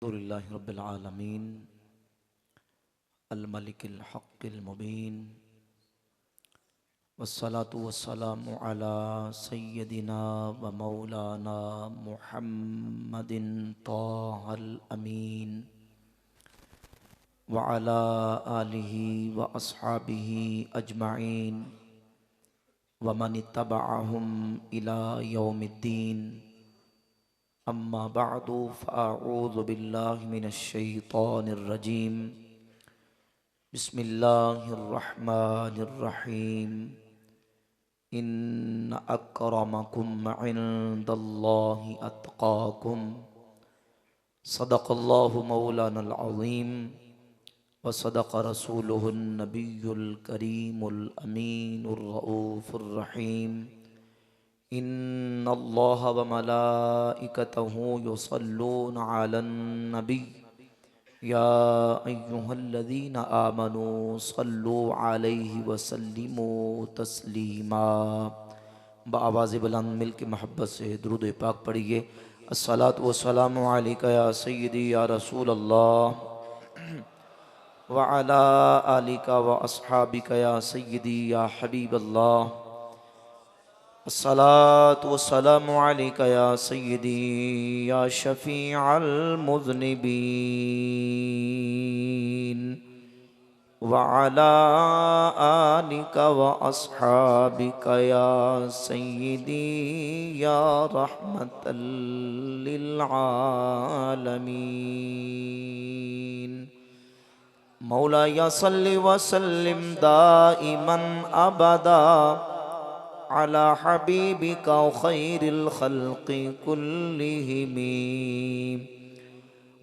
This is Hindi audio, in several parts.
अल्हम्दुलिल्लाहि रब्बिल आलमीन अल मलिकिल हक़्क़िल मुबीन वस्सलातु वस्सलामु अला सय्यदिना व मौलाना मुहम्मदिन ताहल अमीन व अला आलिहि व अस्हाबिहि अजमाइन व मन इत्तबअहुम इला यौमिद्दीन। अम्मा बअदु फ़अऊज़ु बिल्लाहि मिनश शैतानिर रजीम। बिस्मिल्लाहिर रहमानिर रहीम। इन्न अक्रमकुम इंदल्लाहि अत्क़ाकुम। सदक़ल्लाहु मौलानल अज़ीम व सदक़ रसूलुहुन नबियुल करीमुल अमीनुर रऊफ़ुर रहीम। इन्नल्लाह व मलाइकतहु युसल्लूना अलन नबी या अय्युहल्लज़ीना आमनू सल्लू अलैहि व सल्लिमू तस्लीमा। बआवाज़ बुलंद मिल के मोहब्बत से दुरूद पाक पढ़िए। अस्सलातु वस्सलामु अलैका या सय्यदी या रसूल अल्लाह व अला आलिका व अस्हाबिका या सय्यदी या हबीब अल्लाह। अस्सलातु वस्सलामु अलैका या सय्यदी या शफ़ीअल मुज़निबीन व अला आलिका व अस्हाबिका या सय्यदी या रहमतल लिल आलमीन। मौलाया सल्लि व सल्लिम दाइमन अबदा अला हबीबिका खैरिल खल्क़ि कुल्लिहिमी।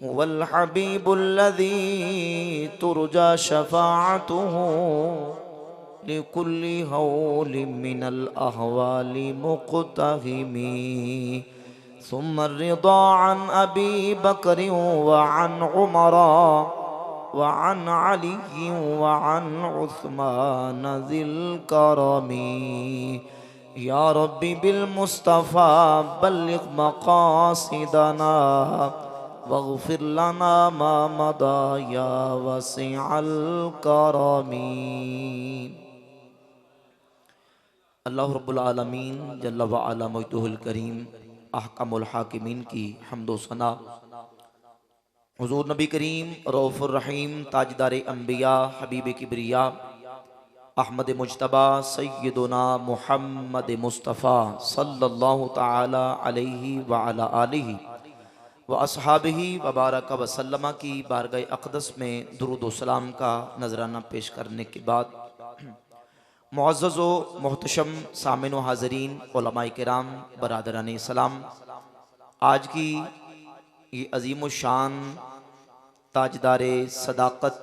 हुवल हबीबुल्लज़ी तुरजा शफ़ाअतुहु लिकुल्लि हौलिम मिनल अहवालि मुक़्तहिमी। सुम्मा रिदा अन अबी बकर व अन उमर व अन अली व अन उस्मान ज़िल करमी। या रब्बी बिल मुस्तफ़ा बल्लिग़ मक़ासिदना वग़फ़िर लना मा मदा या वसीअल करमी। अल्लाह रब्बुल आलमीन जल्ल व अला मुजद्दुहुल करीम अहकमुल हाकिमीन की हम्दो सना हुज़ूर नबी करीम रऊफ़ुर रहीम ताजदार अंबिया हबीब किबरिया अहमद मुज्तबा सय्यदुना मुहम्मद मुस्तफ़ा सल्लल्लाहु ताला अलैहि व अला आलिहि व अस्हाबिहि व बारक व सल्लमा की बारगाह अक़दस में दुरूद व सलाम का नजराना पेश करने के बाद मुअज़्ज़ज़ व मोहतशम सामिन व हाज़रीन उलमाए किराम बरादरान सलाम, आज की ये अज़ीम शान ताजदार सदाक़त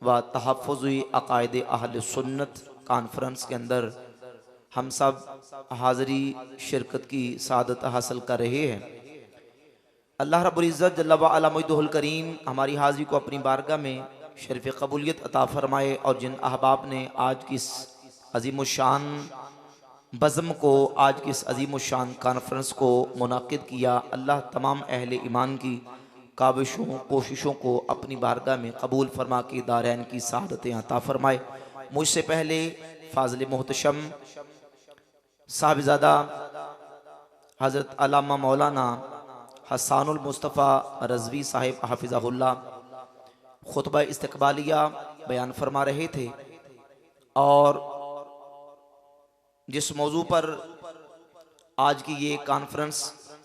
व तहफ़्फ़ुज़ अक़ाइद अहल सुन्नत कॉन्फ्रेंस के अंदर हम सब हाज़री शिरकत की सादत हासिल कर रहे हैं। अल्लाह रब्बुल इज़्ज़त जल्ल व अला मुजद्दुहुल करीम हमारी हाज़री को अपनी बारगाह में शर्फ़ क़बूलियत अता फ़रमाए और जिन अहबाब ने आज की इस अज़ीम शान बज़्म को, आज की इस अज़ीम शान कॉन्फ्रेंस को मुनाक़िद किया, अल्लाह तमाम अहले ईमान की काविशों कोशिशों को अपनी बारगाह में कबूल फरमा के दारैन की सआदतें अता फ़रमाए। मुझसे पहले फ़ाज़िल मोहतशम साहिबज़ादा हज़रत अल्लामा मौलाना हसानुल मुस्तफ़ा रज़वी साहिब हाफ़िज़हुल्लाह खुतबा इस्तक़बालिया बयान फरमा रहे थे और जिस मौजू पर आज की ये कॉन्फ्रेंस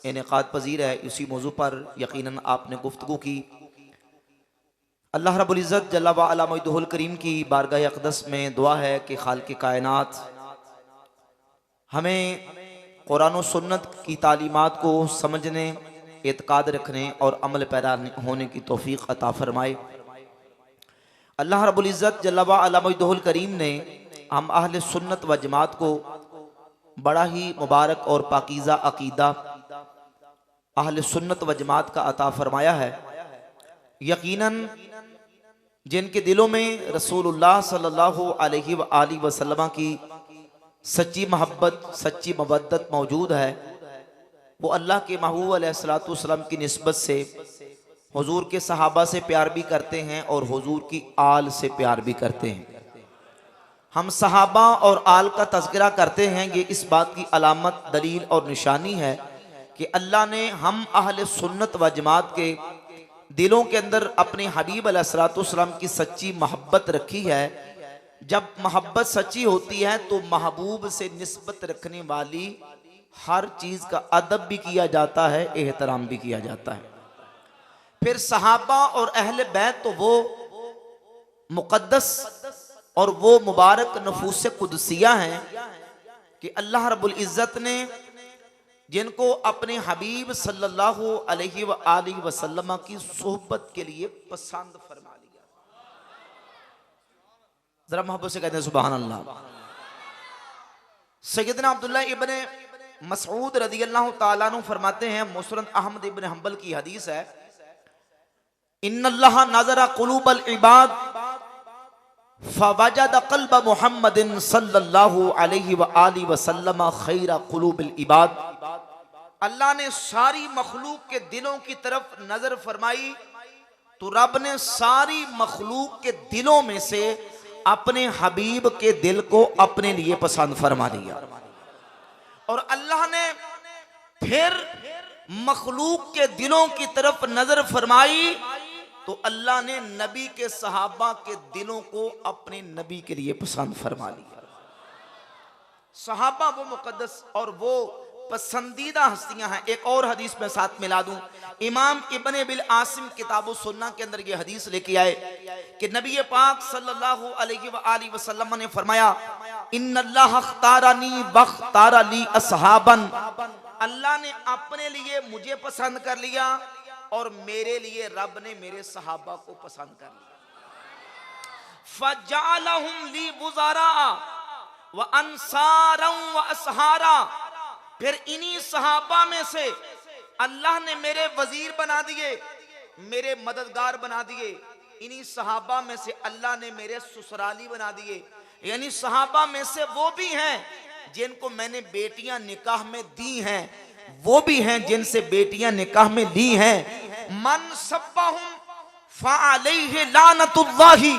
इनेकाद पजीर है, इसी मौजू पर यकीनन आपने गुफ्तगू की। अल्लाह रब्बुल इज़्ज़त जल्ल व अला मुजद्दुहुल करीम की बारगाह अक़दस में दुआ है कि खालिक़ कायनात हमें कुरान व सुन्नत की तालीमात को समझने, एतकाद रखने और अमल पैरा होने की तौफ़ीक़ अता फ़रमाए। अल्लाह रब्बुल इज़्ज़त जल्ल व अला मुजद्दुहुल करीम ने हम अहले सुन्नत व जमात को बड़ा ही मुबारक और पाकीज़ा अक़ीदा अहले सुन्नत व जमात का अता फ़रमाया है। यकीनन जिनके दिलों में रसूलुल्लाह सल्लल्लाहु अलैहि व आलिहि वसल्लम की सच्ची मोहब्बत, सच्ची मवद्दत मौजूद है, वो अल्लाह के महबूब अलैहिस्सलातु वस्सलाम की निस्बत से हुजूर के सहाबा से प्यार भी करते हैं और हुजूर की आल से प्यार भी करते हैं। हम सहाबा और आल का तज़किरा करते हैं, ये इस बात की अलामत, दलील और निशानी है कि अल्लाह ने हम अहले सुन्नत व जमात के दिलों के अंदर अपने हबीब अलैहिस्सलाम की सच्ची मोहब्बत रखी है। जब मोहब्बत सच्ची होती है तो महबूब से निस्बत रखने वाली हर चीज़ का अदब भी किया जाता है, एहतराम भी किया जाता है। फिर सहाबा और अहले बैत तो वो मुक़द्दस और वो मुबारक नफूस कुदसिया हैं कि अल्लाह रब्बुल इज़्ज़त ने जिनको अपने हबीब सल्लल्लाहु अलैहि व आलिहि वसल्लम की सोहबत के लिए पसंद फरमा लिया। जरा मोहब्बत से कहते हैं सुभान अल्लाह। सैयदना अब्दुल्लाह इब्ने मसऊद रज़ियल्लाहु ताला अन्हु फरमाते हैं, मुस्नद अहमद इब्न हंबल की हदीस है, इन्नल्लाह नज़रा कुलूबल इबाद फवजद क़ल्ब मुहम्मदिन सल्लल्लाहु अलैहि व आलिहि वसल्लम खैरा कुलूबिल इबाद। अल्लाह ने सारी मखलूक के दिलों की तरफ नजर फरमाई तो रब ने सारी मखलूक के दिलों में से अपने हबीब के दिल को अपने लिए पसंद फरमा दिया। और अल्लाह ने फिर मखलूक के दिलों की तरफ नजर फरमाई तो अल्लाह ने नबी के सहाबा के दिलों को अपने नबी के लिए पसंद फरमा लिया। सहाबा वो मुकद्दस और वो पसंदीदा हस्तियां हैं। एक और हदीस में साथ मिला दूं, इमाम इब्ने बिल आसिम किताबु सुन्ना के अंदर ये हदीस लेके आए कि नबी पाक सल्लल्लाहु अलैहि व आलिहि वसल्लम ने फरमाया, इन्नल्लाह अख्तारनी वख्तारा ली अस्हाबन। अल्लाह ने अपने लिए मुझे पसंद कर लिया और मेरे लिए रब ने मेरे सहाबा को पसंद कर लिया। फजअलहुम ली बुज़ारा व अंसारम व असहारा। फिर इन्हीं सहाबा में से अल्लाह ने मेरे वजीर बना दिए, मेरे मददगार बना दिए। इन्हीं सहाबा में से अल्लाह ने मेरे ससुराली बना दिए। यानी सहाबा में से वो भी हैं जिनको मैंने बेटियां निकाह में दी हैं, वो भी हैं जिनसे बेटियां निकाह में ली हैं। मन सब्बाहुम फ़अलैहि लानतुल्लाहि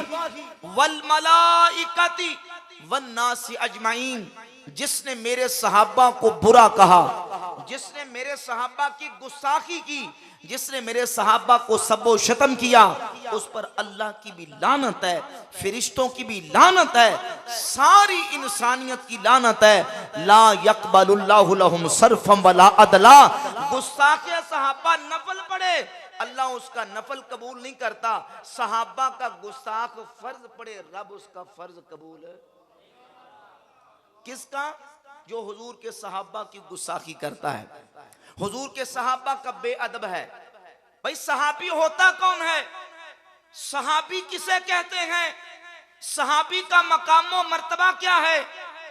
वल मलाइकति वन नासी अजमाइन। जिसने मेरे सहाबा को बुरा कहा, जिसने मेरे सहाबा की गुस्ताखी की, जिसने मेरे सहाबा को सब्बो शतम किया, उस पर अल्लाह की भी लानत है, फिरिश्तों की भी लानत है, सारी इंसानियत की लानत है। ला यक़बलुल्लाहु लहुम सर्फम वला अदला। गुस्ताखे सहाबा नफल पढ़े, अल्लाह उसका नफल कबूल नहीं करता। सहाबा का गुस्ताख फर्ज पढ़े, रब उसका फर्ज कबूल किसका? जो हुजूर के सहाबा की गुस्ताखी करता है, हुजूर के सहाबा का बेअदब है। भाई सहाबी होता कौन है? सहाबी किसे कहते हैं? सहाबी का मकाम व मर्तबा क्या है?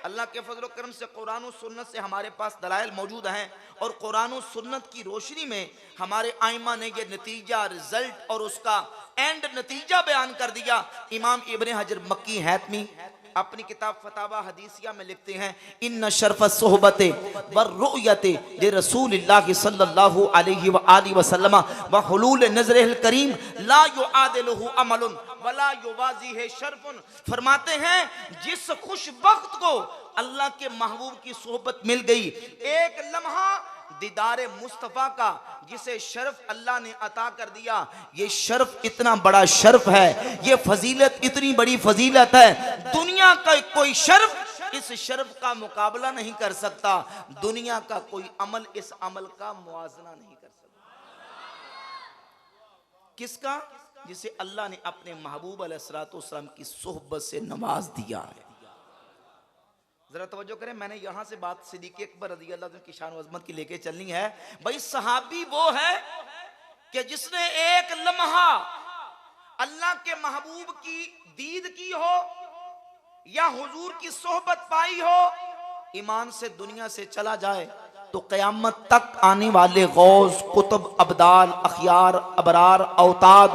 अल्लाह के फजल करम से कुरान और सुन्नत से हमारे पास दलाइल मौजूद हैं और कुरान और सुन्नत की रोशनी में हमारे आइमा ने ये नतीजा, रिजल्ट और उसका एंड नतीजा बयान कर दिया। इमाम इब्ने हजर मक्की हैतमी अपनी किताब फतावा हदीसिया में लिखते हैं, इन्न शर्फ सोहबते व रुयते ले रसूलिल्लाह सल्लल्लाहु अलैहि व आलिहि वसल्लम व हुलूल नज़रिल करीम ला युआदिलुहु अमलुन वला युवाज़िहि शर्फुन। फरमाते हैं जिस खुशबख्त को अल्लाह के महबूब की सोहबत मिल गई, एक लम्हा दीदारे मुस्तफ़ा का जिसे शर्फ अल्लाह ने अता कर दिया, ये शर्फ इतना बड़ा शर्फ है, ये फजीलत इतनी बड़ी फजीलत है, दुनिया का कोई शर्फ इस शर्फ का मुकाबला नहीं कर सकता, दुनिया का कोई अमल इस अमल का मुआजना नहीं कर सकता। किसका? जिसे अल्लाह ने अपने महबूब अलैहिस्सलाम की सोहबत से नवाज दिया है। जरा तवज्जो करें, मैंने यहां से बात सिद्दीक़ अकबर रज़ियल्लाहु अन्हु की शान व अज़मत की लेके चलनी है। भाई सहाबी वो है कि जिसने एक लम्हा अल्लाह के महबूब की दीद की हो या हुजूर की सोहबत पाई हो, ईमान से दुनिया से चला जाए तो क़यामत तक आने वाले गौस, कुतुब, अब्दाल, अखियार, अबरार, औताद,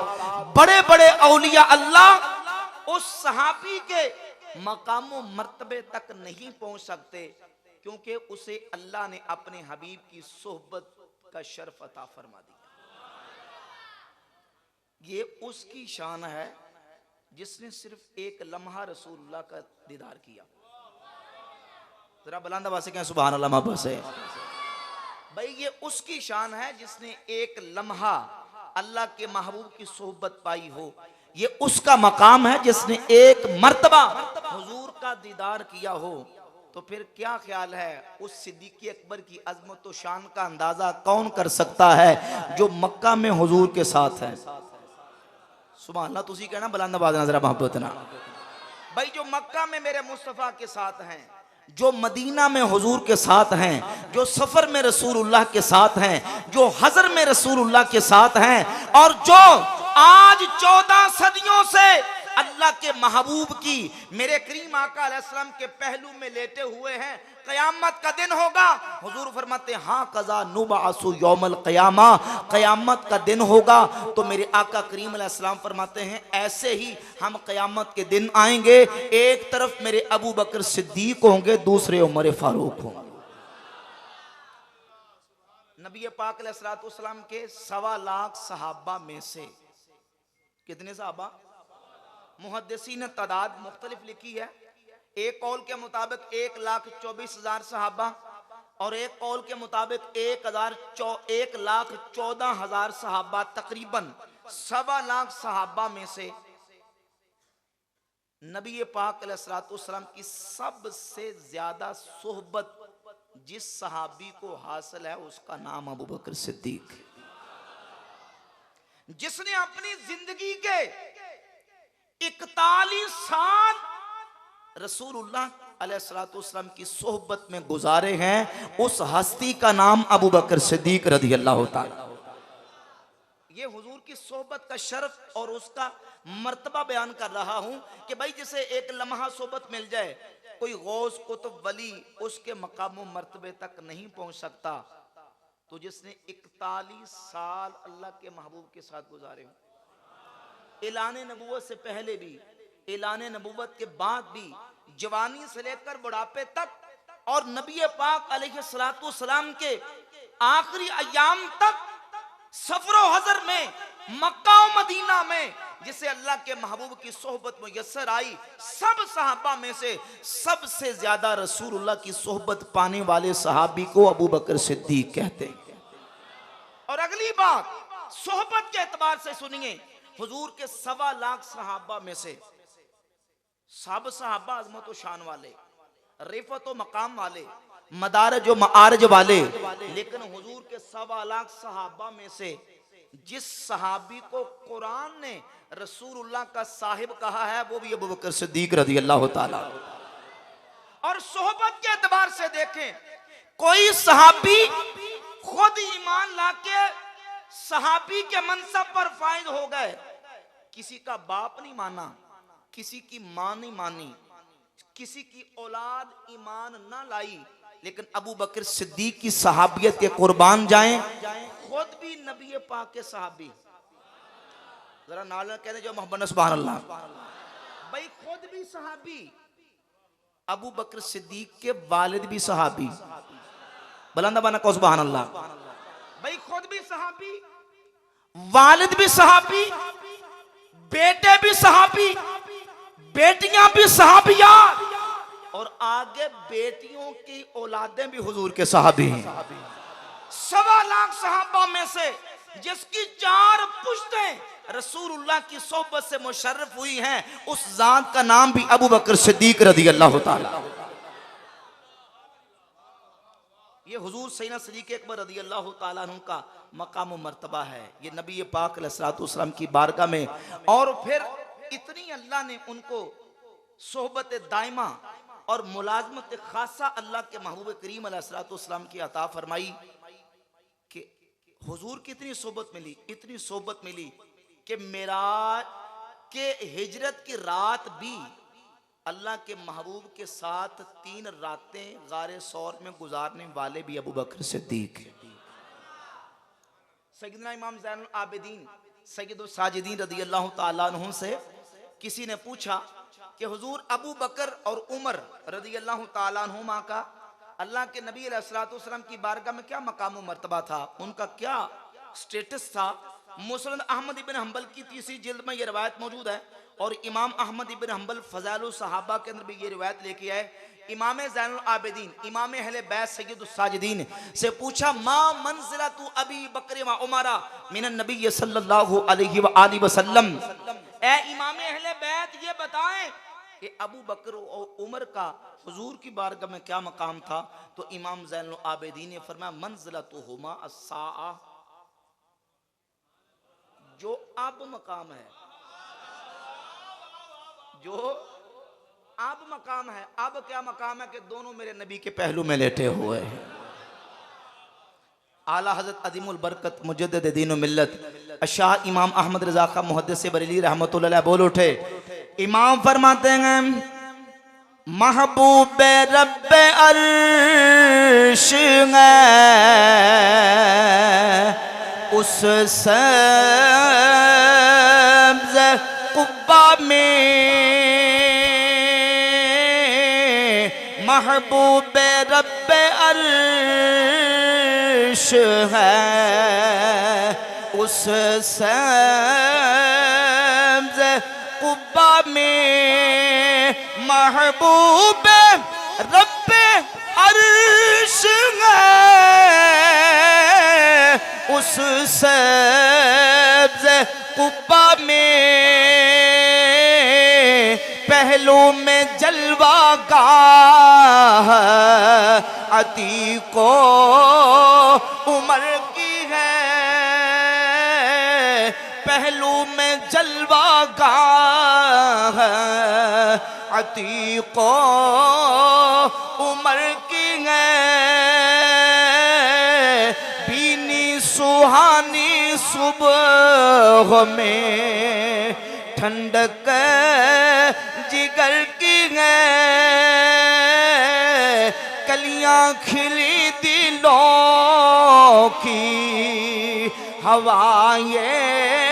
बड़े बड़े औलिया अल्लाह उस सहाबी के मकामो मर्तबे तक नहीं पहुंच सकते, क्योंकि उसे अल्लाह ने अपने हबीब की सोहबत का शर्फ अता फरमा दिया। ये उसकी शान है जिसने सिर्फ एक लम्हा रसूलुल्लाह का दीदार किया। जरा बुलंद आवाज़ से कहें सुभान अल्लाह। महबूब है भाई, ये उसकी शान है जिसने एक लम्हा अल्लाह के महबूब की सोहबत पाई हो। ये उसका मकाम है जिसने एक मर्तबा हुजूर का दीदार किया हो। तो फिर क्या ख्याल है उस सिद्दीक़ अकबर की अजमत व शान का अंदाजा कौन कर सकता है जो मक्का में हुजूर के साथ है। सुभान अल्लाह। तुसी कहना बुलंद आवाज़ नजर मोहब्बत ना भाई, जो मक्का में मेरे मुस्तफ़ा के साथ हैं, जो मदीना में हुजूर के साथ हैं, जो सफर में रसूलुल्लाह के साथ हैं, जो हज़र में रसूलुल्लाह के साथ हैं, और जो आज 14 सदियों से अल्लाह के महबूब की मेरे करीम आका अलैहिस्सलाम के पहलू में लेटे हुए हैं। क़यामत का दिन होगा, हुजूर फरमाते हैं हाँ कज़ा नुबअसु यौमल क़यामा, क़यामत का दिन होगा। तो मेरे आका करीम अलैहिस्सलाम फरमाते हैं ऐसे ही हम क़यामत के दिन आएंगे। एक तरफ मेरे अबू बकर सिद्दीक होंगे, दूसरे उमर फारूक होंगे। नबी पाक अलैहिस्सलातु वस्सलाम के 1.25 लाख सहाबा में से कितने सहाबा? मुहद्दिसीन ने तादाद मुख्तलिफ लिखी है। एक कौल के मुताबिक 1,24,000 सहाबा और एक कौल के मुताबिक 1,14,000 सहाबा। तकरीबन 1.25 लाख सहाबा में से नबी पाक अलैहिस्सलातु वस्सलाम की सबसे ज्यादा सोहबत जिस सहाबी को हासिल है उसका नाम अबू बकर सिद्दीक, जिसने अपनी जिंदगी के 41 साल रसूलुल्लाह अलैहिस्सलातु वस्सलाम की सोहबत में गुजारे हैं। उस हस्ती का नाम अबू बकर सिद्दीक रज़ी अल्लाह ताला। ये हुजूर की सोहबत का शर्फ और उसका मर्तबा बयान कर रहा हूं कि भाई जिसे एक लम्हा सोहबत मिल जाए, कोई गौस कुतुब वली उसके मकाम मर्तबे तक नहीं पहुंच सकता। तो जिसने 41 साल अल्लाह के महबूब के साथ गुजारे हों, ऐलान नबूवत से पहले भी, ऐलान नबूवत के बाद भी, जवानी से लेकर बुढ़ापे तक, और नबी पाक अलैहिस्सलातु वस्सलाम के आखिरी अय्याम तक सफर व हज़र में, मक्का और मदीना में जिसे अल्लाह के महबूब की सोहबत मुयस्सर आई, सब सहाबा में से सबसे ज्यादा रसूलुल्लाह की सोहबत पाने वाले सहाबी को अबू बकर सिद्दीक कहते हैं। और अगली बात सोहबत के एतबार से सुनिए, हुजूर के 1.25 लाख सहाबा में से सब सहाबा अज़मत व शान वाले, रिफत व मकाम वाले, मदारज व मारज वाले, लेकिन हुजूर के 1.25 लाख सहाबा में से जिस सहाबी को कुरान ने रसूलुल्लाह का साहिब कहा है वो भी अबू बकर सिद्दीक रज़ी अल्लाह ताला। और सोहबत के एतबार से देखें, कोई सहाबी खुद ईमान लाके सहाबी के मनसब पर फायद हो गए, किसी का बाप नहीं माना, किसी की मां नहीं मानी, किसी की औलाद ईमान ना लाई, लेकिन अबू बकर सिद्दीक की सहाबियत के कुर्बान जाएं। खुद भी नबी पाक के सहाबी, जरा नाल कहते जो मोहम्मद सुभान अल्लाह भाई, खुद भी सहाबी, अबू बकर सिद्दीक के वालिद भी सहाबी, बुलंद बना को सुभान अल्लाह भाई, खुद भी सहाबी, वालिद भी सहाबी, बेटे भी सहाबी, बेटियां भी सहाबिया, और आगे बेटियों की औलादें भी हुजूर के सहाबी हैं। 1.25 लाख सहाबा में से जिसकी 4 पुश्तें रसूलुल्लाह की सोहबत से मुशर्रफ हुई हैं, उस जात का नाम भी अबू बकर सिद्दीक रज़ी अल्लाह ताला। ये हुजूर सैयदना सिद्दीक़ अकबर रज़ी अल्लाह ताला अन्हु का मकाम व मर्तबा है। ये नबी पाक अलैहिस्सलातु वस्सलाम की बारगाह में, और फिर इतनी अल्लाह ने उनको सोहबत दायमा और मुलाजमत खासा अल्लाह के महबूब करीम अलैहिस्सलातु वस्सलाम की अता फरमाई कि हुजूर की इतनी सोहबत मिली, इतनी सोहबत मिली कि मेराज के हिजरत की रात भी अल्लाह के महबूब के साथ 3 रातें गारे सौर में गुजारने वाले भी अबू बकर सिद्दीक। सैयदना इमाम ज़ैनुल आबिदीन सैयदुस साजिदीन रज़ी अल्लाह ताला अन्हु से किसी ने पूछा कि हुजूर अबू बकर और उमर रज़ी अल्लाह ताला अन्हुमा का अल्लाह के नबी अलैहिस्सलातु वस्सलाम की बारगाह में क्या मकाम व मर्तबा था, उनका क्या स्टेटस था। मुस्नद अहमद इब्न हंबल की तीसरी जिल्द में ये रवायत मौजूद है और इमाम अहमद इब्न हंबल फज़ाइल सहाबा के अंदर भी ये रिवायत लेके आए। इमाम ज़ैनुल आबिदीन इमाम अहले बैत सय्यदुस साजिदीन से पूछा मा मंज़िलतु अबी बकर व उमरा मिनन नबी सल्लल्लाहु अलैहि व आलिहि वसल्लम, ए इमाम अहले बैत ये बताएं कि अबू बकर और उमर का हुजूर की बारगाह में क्या मकाम था। तो इमाम ज़ैनुल आबिदीन ने फरमाया मंज़िलतुहुमा अस्साआ, जो अब मकाम है, जो अब मकाम है। अब क्या मकाम है कि दोनों मेरे नबी के पहलू में लेटे हुए हैं। आला हज़रत अदीमुल बरकत मुजद्दिद दीन व मिल्लत शाह इमाम अहमद रज़ा खां मुहद्दिस बरेली रहमतुल्लाह अलैह बोल उठे। इमाम फरमाते हैं महबूब रब्बे अर्श उस सब्ज़ कुब्बा में महबूब रब्बे अर्श है, उस सब्ज़ कुब्बा में महबूब रब्बे अर्श है, उस सब्ज़ कुब्बा में पहलू में जलवा गाह अतीको उमर की है, पहलू में जलवा गाह अतीको उमर की है, बीनी सुहानी सुबह में ठंडक जिगर की है, कलियां खिली दिलों की हवाएं